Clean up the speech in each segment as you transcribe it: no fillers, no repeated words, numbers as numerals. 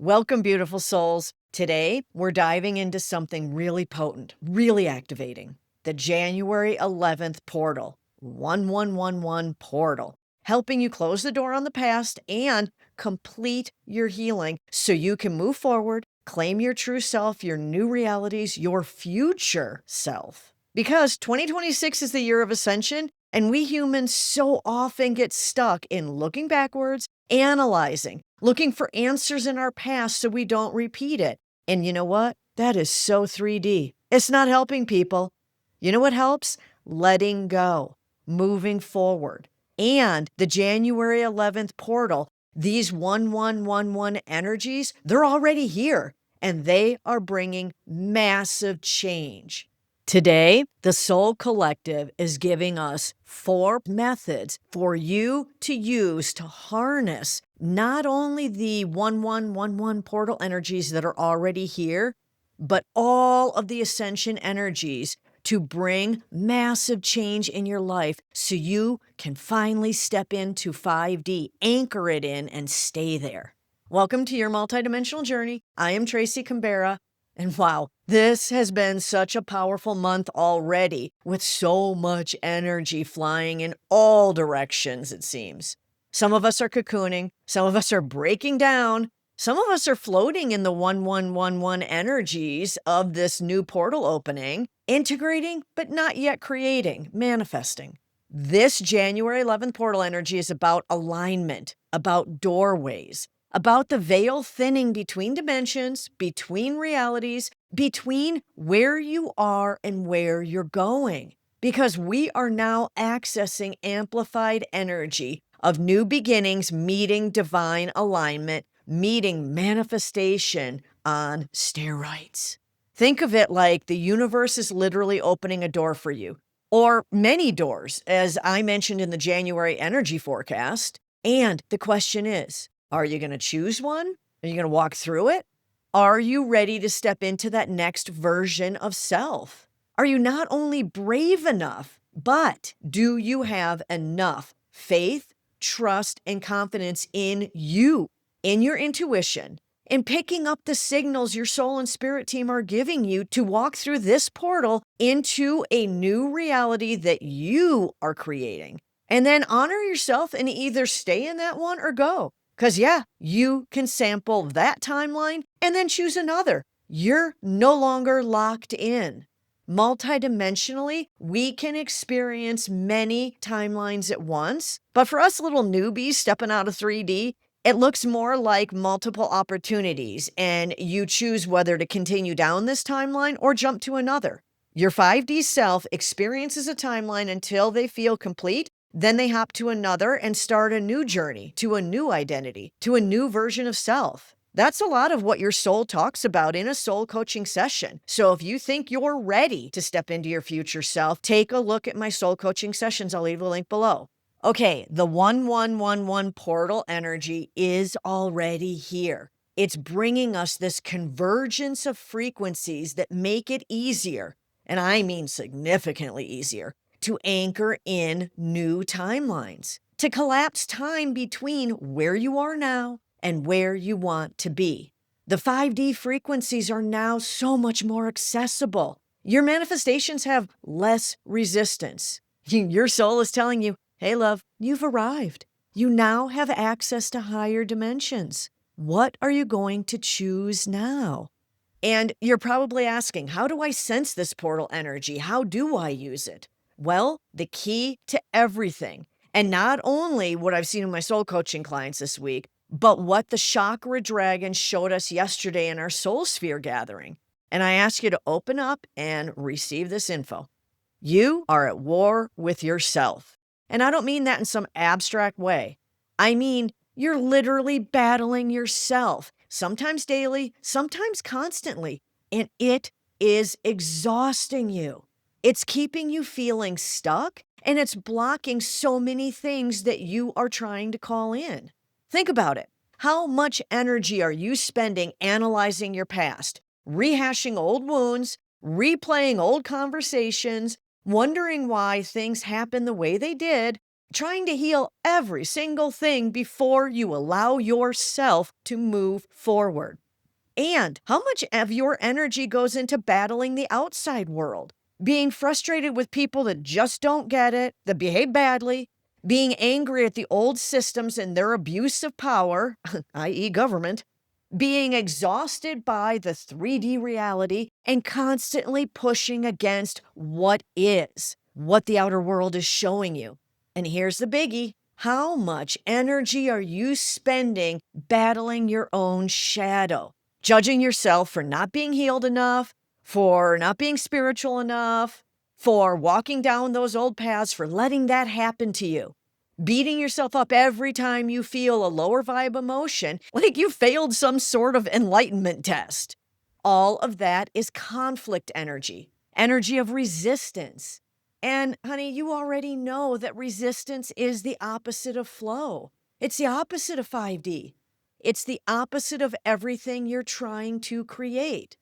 Welcome, beautiful souls. Today, we're diving into something really potent, really activating the January 11th portal, 1111 portal, helping you close the door on the past and complete your healing so you can move forward, claim your true self, your new realities, your future self. Because 2026 is the year of Ascension, and we humans so often get stuck in looking backwards, analyzing, looking for answers in our past so we don't repeat it. And you know what? That is so 3D. It's not helping people. You know what helps? Letting go, moving forward. And the January 11th portal, these 1111 energies, they're already here and they are bringing massive change. Today, the Soul Collective is giving us 4 methods for you to use to harness not only the 1111 portal energies that are already here, but all of the Ascension energies to bring massive change in your life so you can finally step into 5D, anchor it in, and stay there. Welcome to your multidimensional journey. I am Tracy Canberra. And wow, this has been such a powerful month already with so much energy flying in all directions, it seems. Some of us are cocooning, some of us are breaking down, some of us are floating in the 1111 energies of this new portal opening, integrating, but not yet creating, manifesting. This January 11th portal energy is about alignment, about doorways, about the veil thinning between dimensions, between realities, between where you are and where you're going. Because we are now accessing amplified energy of new beginnings, meeting divine alignment, meeting manifestation on steroids. Think of it like the universe is literally opening a door for you, or many doors, as I mentioned in the January energy forecast. And the question is, are you going to choose one? Are you going to walk through it? Are you ready to step into that next version of self? Are you not only brave enough, but do you have enough faith, trust, and confidence in you, in your intuition, in picking up the signals your soul and spirit team are giving you to walk through this portal into a new reality that you are creating? And then honor yourself and either stay in that one or go. Because, yeah, you can sample that timeline and then choose another. You're no longer locked in. Multidimensionally, we can experience many timelines at once. But for us little newbies stepping out of 3D, it looks more like multiple opportunities, and you choose whether to continue down this timeline or jump to another. Your 5D self experiences a timeline until they feel complete. Then they hop to another and start a new journey, to a new identity, to a new version of self. That's a lot of what your soul talks about in a soul coaching session. So if you think you're ready to step into your future self, take a look at my soul coaching sessions. I'll leave a link below. Okay, the 1111 portal energy is already here. It's bringing us this convergence of frequencies that make it easier, and I mean significantly easier, to anchor in new timelines, to collapse time between where you are now and where you want to be. The 5D frequencies are now so much more accessible. Your manifestations have less resistance. Your soul is telling you, hey, love, you've arrived. You now have access to higher dimensions. What are you going to choose now? And you're probably asking, how do I sense this portal energy? How do I use it? Well, the key to everything, and not only what I've seen in my soul coaching clients this week, but what the chakra dragon showed us yesterday in our soul sphere gathering. And I ask you to open up and receive this info. You are at war with yourself. And I don't mean that in some abstract way. I mean, you're literally battling yourself, sometimes daily, sometimes constantly, and it is exhausting you. It's keeping you feeling stuck, and it's blocking so many things that you are trying to call in. Think about it. How much energy are you spending analyzing your past, rehashing old wounds, replaying old conversations, wondering why things happened the way they did, trying to heal every single thing before you allow yourself to move forward. And how much of your energy goes into battling the outside world? Being frustrated with people that just don't get it, that behave badly, being angry at the old systems and their abuse of power, i.e., government, being exhausted by the 3D reality and constantly pushing against what is, what the outer world is showing you. And here's the biggie. How much energy are you spending battling your own shadow? Judging yourself for not being healed enough, for not being spiritual enough, for walking down those old paths, for letting that happen to you. Beating yourself up every time you feel a lower vibe emotion, like you failed some sort of enlightenment test. All of that is conflict energy, energy of resistance. And honey, you already know that resistance is the opposite of flow. It's the opposite of 5D. It's the opposite of everything you're trying to create.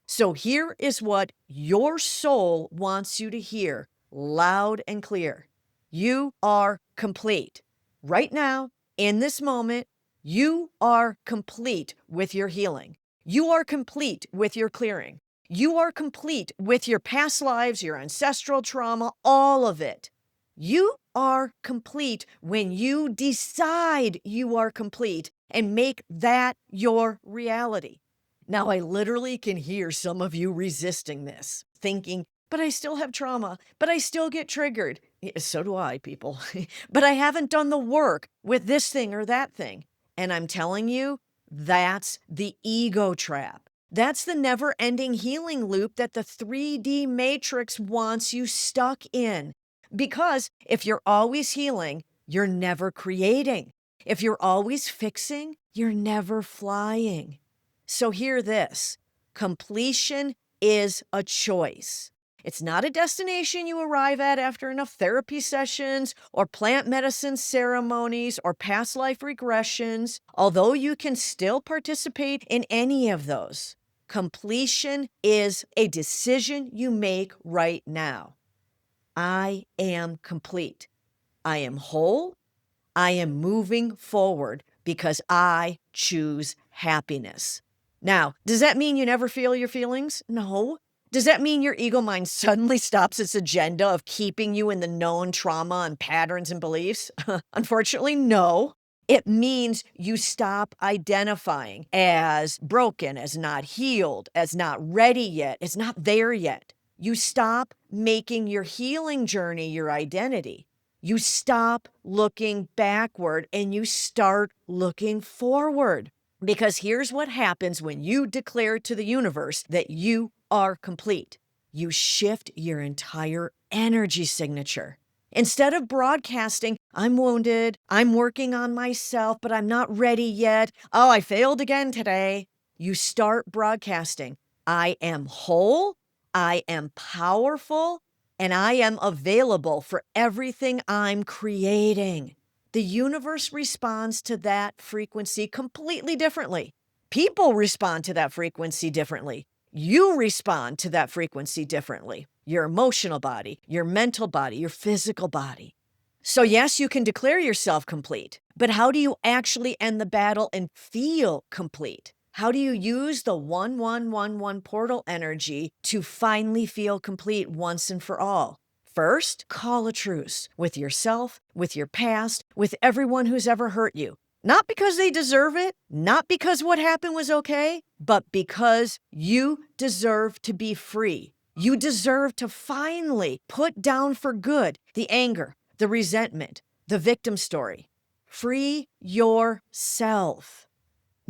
So here is what your soul wants you to hear loud and clear. You are complete. Right now, in this moment, you are complete with your healing. You are complete with your clearing. You are complete with your past lives, your ancestral trauma, all of it. You are complete when you decide you are complete and make that your reality. Now, I literally can hear some of you resisting this, thinking, but I still have trauma, but I still get triggered. Yeah, so do I, people. But I haven't done the work with this thing or that thing. And I'm telling you, that's the ego trap. That's the never-ending healing loop that the 3D matrix wants you stuck in. Because if you're always healing, you're never creating. If you're always fixing, you're never flying. So hear this, completion is a choice. It's not a destination you arrive at after enough therapy sessions or plant medicine ceremonies or past life regressions, although you can still participate in any of those. Completion is a decision you make right now. I am complete. I am whole. I am moving forward because I choose happiness. Now, does that mean you never feel your feelings? No. Does that mean your ego mind suddenly stops its agenda of keeping you in the known trauma and patterns and beliefs? Unfortunately, no. It means you stop identifying as broken, as not healed, as not ready yet, as not there yet. You stop making your healing journey your identity. You stop looking backward and you start looking forward. Because here's what happens when you declare to the universe that you are complete. You shift your entire energy signature. Instead of broadcasting, I'm wounded, I'm working on myself, but I'm not ready yet. Oh, I failed again today. You start broadcasting, I am whole, I am powerful, and I am available for everything I'm creating. The universe responds to that frequency completely differently. People respond to that frequency differently. You respond to that frequency differently. Your emotional body, your mental body, your physical body. So yes, you can declare yourself complete, but how do you actually end the battle and feel complete? How do you use the 1111 portal energy to finally feel complete once and for all? First, call a truce with yourself, with your past, with everyone who's ever hurt you. Not because they deserve it, not because what happened was okay, but because you deserve to be free. You deserve to finally put down for good the anger, the resentment, the victim story. Free yourself.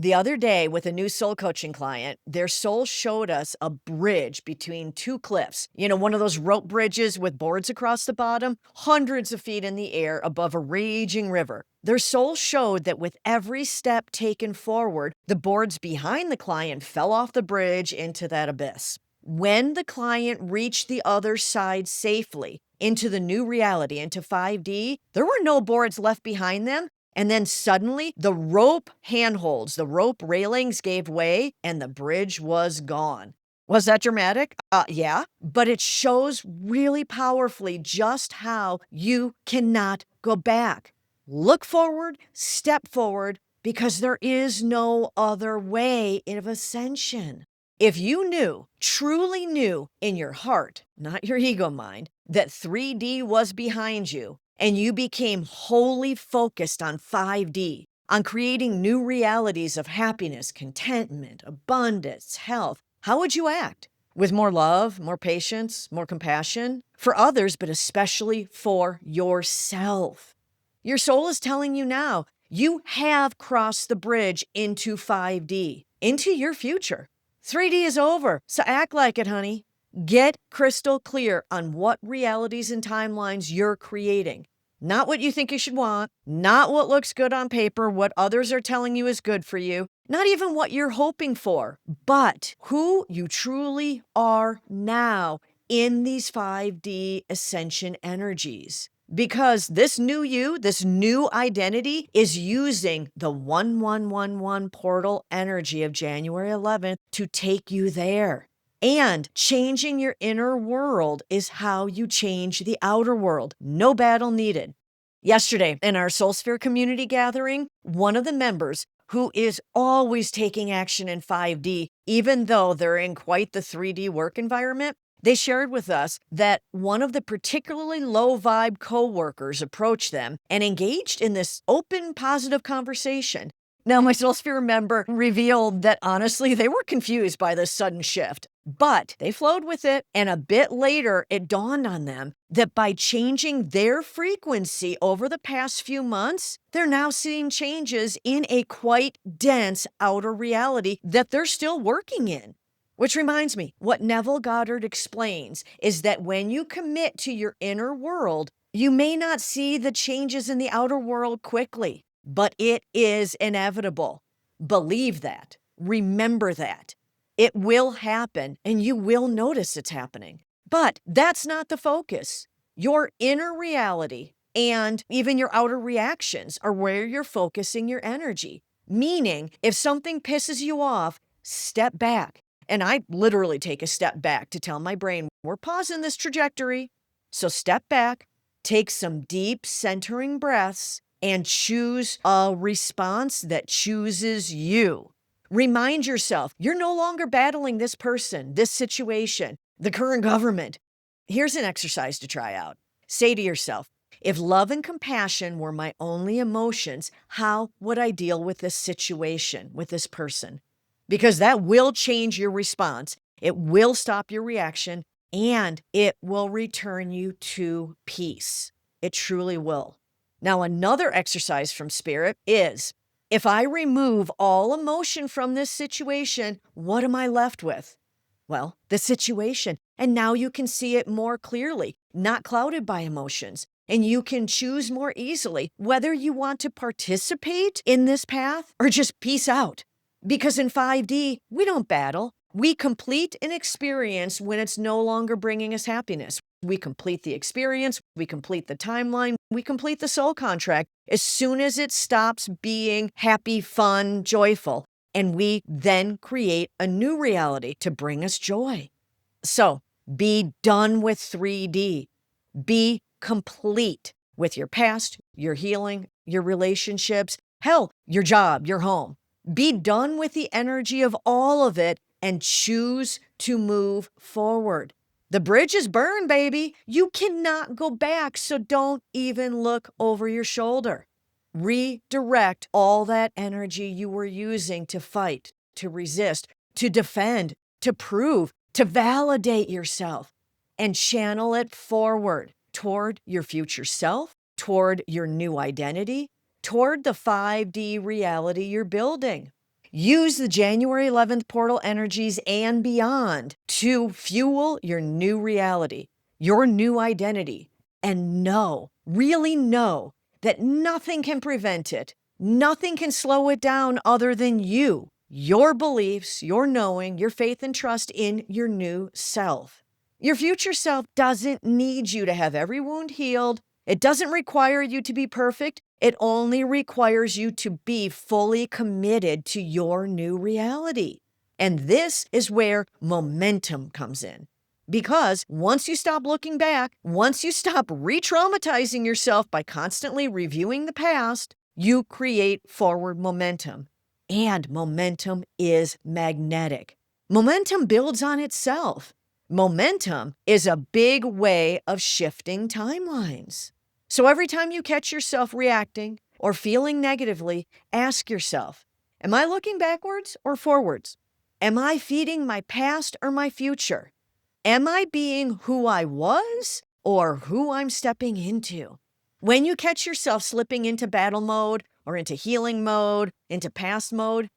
The other day with a new soul coaching client, their soul showed us a bridge between two cliffs. You know, one of those rope bridges with boards across the bottom, hundreds of feet in the air above a raging river. Their soul showed that with every step taken forward, the boards behind the client fell off the bridge into that abyss. When the client reached the other side safely, into the new reality, into 5D, there were no boards left behind them. And then suddenly the rope handholds, the rope railings gave way and the bridge was gone. Was that dramatic? Yeah, but it shows really powerfully just how you cannot go back. Look forward, step forward, because there is no other way of ascension. If you knew, truly knew in your heart, not your ego mind, that 3D was behind you, and you became wholly focused on 5D, on creating new realities of happiness, contentment, abundance, health, how would you act? With more love, more patience, more compassion for others, but especially for yourself. Your soul is telling you now, you have crossed the bridge into 5D, into your future. 3D is over, so act like it, honey. Get crystal clear on what realities and timelines you're creating. Not what you think you should want, not what looks good on paper, what others are telling you is good for you, not even what you're hoping for, but who you truly are now in these 5D ascension energies. Because this new you, this new identity is using the 1111 portal energy of January 11th to take you there. And changing your inner world is how you change the outer world. No battle needed. Yesterday, in our Soul Sphere community gathering, one of the members, who is always taking action in 5D, even though they're in quite the 3D work environment, they shared with us that one of the particularly low vibe coworkers approached them and engaged in this open, positive conversation. Now, my Soul Sphere member revealed that honestly, they were confused by this sudden shift, but they flowed with it. And a bit later, it dawned on them that by changing their frequency over the past few months, they're now seeing changes in a quite dense outer reality that they're still working in. Which reminds me, what Neville Goddard explains is that when you commit to your inner world, you may not see the changes in the outer world quickly, but it is inevitable. Believe that. Remember that. It will happen and you will notice it's happening. But that's not the focus. Your inner reality and even your outer reactions are where you're focusing your energy. Meaning, if something pisses you off, step back. And I literally take a step back to tell my brain, we're pausing this trajectory. So step back, take some deep centering breaths, and choose a response that chooses you. Remind yourself, you're no longer battling this person, this situation, the current government. Here's an exercise to try out. Say to yourself, if love and compassion were my only emotions, how would I deal with this situation, with this person? Because that will change your response. It will stop your reaction and it will return you to peace. It truly will. Now, another exercise from Spirit is, if I remove all emotion from this situation, what am I left with? Well, the situation. And now you can see it more clearly, not clouded by emotions. And you can choose more easily whether you want to participate in this path or just peace out. Because in 5D, we don't battle. We complete an experience when it's no longer bringing us happiness. We complete the experience, we complete the timeline, we complete the soul contract as soon as it stops being happy, fun, joyful. And we then create a new reality to bring us joy. So be done with 3D. Be complete with your past, your healing, your relationships, hell, your job, your home. Be done with the energy of all of it and choose to move forward. The bridge is burned, baby. You cannot go back, so don't even look over your shoulder. Redirect all that energy you were using to fight, to resist, to defend, to prove, to validate yourself, and channel it forward toward your future self, toward your new identity, toward the 5D reality you're building. Use the January 11th portal energies and beyond to fuel your new reality, your new identity, and know, really know, that nothing can prevent it. Nothing can slow it down other than you, your beliefs, your knowing, your faith and trust in your new self. Your future self doesn't need you to have every wound healed. It doesn't require you to be perfect. It only requires you to be fully committed to your new reality. And this is where momentum comes in. Because once you stop looking back, once you stop re-traumatizing yourself by constantly reviewing the past, you create forward momentum. And momentum is magnetic. Momentum builds on itself. Momentum is a big way of shifting timelines. So every time you catch yourself reacting or feeling negatively, ask yourself, am I looking backwards or forwards? Am I feeding my past or my future? Am I being who I was or who I'm stepping into? When you catch yourself slipping into battle mode or into healing mode, into past mode,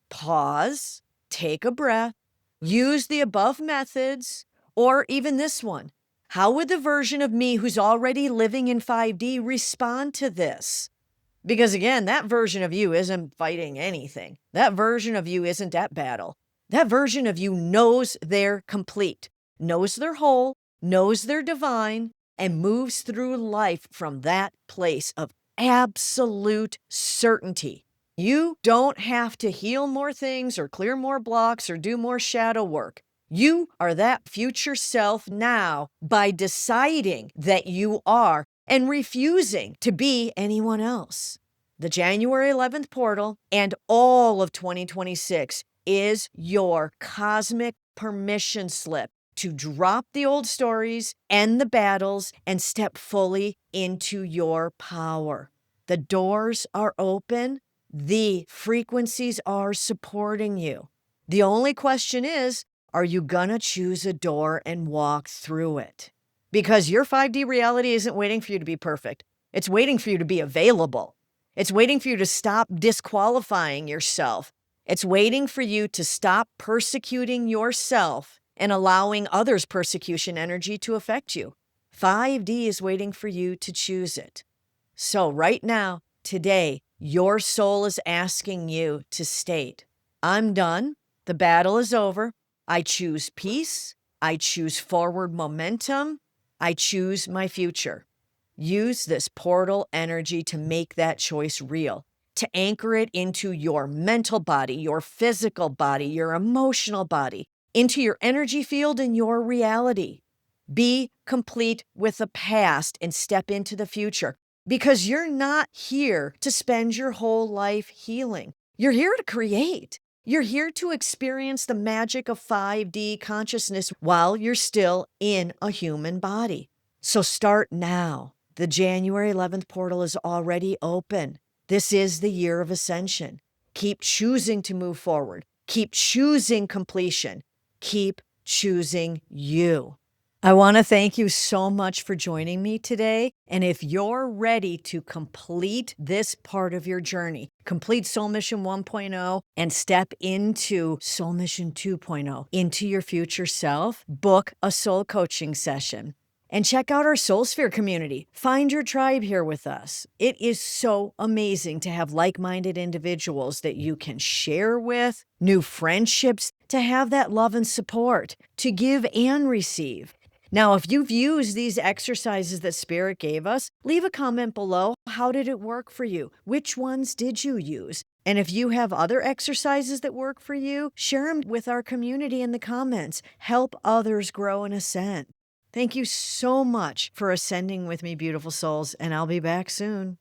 pause, take a breath, use the above methods, or even this one. How would the version of me who's already living in 5D respond to this? Because again, that version of you isn't fighting anything. That version of you isn't at battle. That version of you knows they're complete, knows they're whole, knows they're divine, and moves through life from that place of absolute certainty. You don't have to heal more things or clear more blocks or do more shadow work. You are that future self now by deciding that you are and refusing to be anyone else. The January 11th portal and all of 2026 is your cosmic permission slip to drop the old stories, end the battles, and step fully into your power. The doors are open. The frequencies are supporting you. The only question is, are you gonna choose a door and walk through it? Because your 5D reality isn't waiting for you to be perfect. It's waiting for you to be available. It's waiting for you to stop disqualifying yourself. It's waiting for you to stop persecuting yourself and allowing others' persecution energy to affect you. 5D is waiting for you to choose it. So right now, today, your soul is asking you to state, I'm done. The battle is over. I choose peace. I choose forward momentum. I choose my future. Use this portal energy to make that choice real, to anchor it into your mental body, your physical body, your emotional body, into your energy field and your reality. Be complete with the past and step into the future, because you're not here to spend your whole life healing. You're here to create. You're here to experience the magic of 5D consciousness while you're still in a human body. So start now. The January 11th portal is already open. This is the year of ascension. Keep choosing to move forward. Keep choosing completion. Keep choosing you. I want to thank you so much for joining me today. And if you're ready to complete this part of your journey, complete Soul Mission 1.0 and step into Soul Mission 2.0, into your future self, book a soul coaching session. And check out our Soul Sphere community. Find your tribe here with us. It is so amazing to have like-minded individuals that you can share with, new friendships, to have that love and support, to give and receive. Now, if you've used these exercises that Spirit gave us, leave a comment below. How did it work for you? Which ones did you use? And if you have other exercises that work for you, share them with our community in the comments. Help others grow and ascend. Thank you so much for ascending with me, beautiful souls, and I'll be back soon.